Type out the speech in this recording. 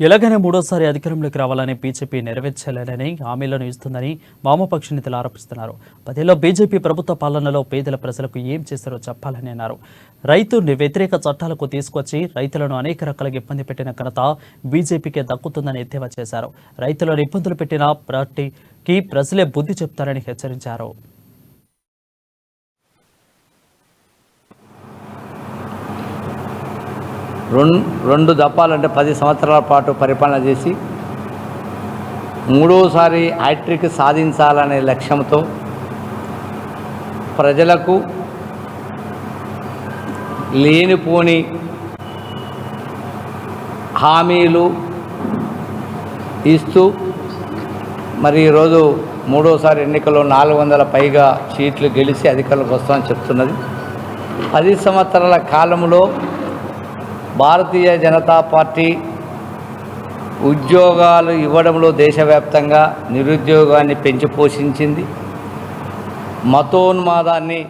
ఎలాగైనా మూడోసారి అధికారంలోకి రావాలని బీజేపీ నెరవేర్చలేనని హామీలను ఇస్తుందని వామపక్ష నేతలు ఆరోపిస్తున్నారు. 10 బీజేపీ ప్రభుత్వ పాలనలో పేదల ప్రజలకు ఏం చేశారో చెప్పాలని అన్నారు. రైతు వ్యతిరేక చట్టాలకు తీసుకొచ్చి రైతులను అనేక రకాలుగా ఇబ్బంది పెట్టిన ఘనత బీజేపీకే దక్కుతుందని ఎద్దేవా చేశారు. రైతులను ఇబ్బందులు పెట్టిన పార్టీకి ప్రజలే బుద్ధి చెప్తారని హెచ్చరించారు. రెండు దఫాలంటే 10 సంవత్సరాల పాటు పరిపాలన చేసి మూడోసారి హ్యాట్రిక్ సాధించాలనే లక్ష్యంతో ప్రజలకు లేనిపోని హామీలు ఇస్తూ మరి ఈరోజు మూడోసారి ఎన్నికల్లో 400 పైగా సీట్లు గెలిచి అధికారంలోకి వస్తామని చెప్తున్నది. 10 సంవత్సరాల కాలంలో భారతీయ జనతా పార్టీ ఉద్యోగాలు ఇవ్వడంలో దేశవ్యాప్తంగా నిరుద్యోగాన్ని పెంచి పోషించింది, మతోన్మాదాన్ని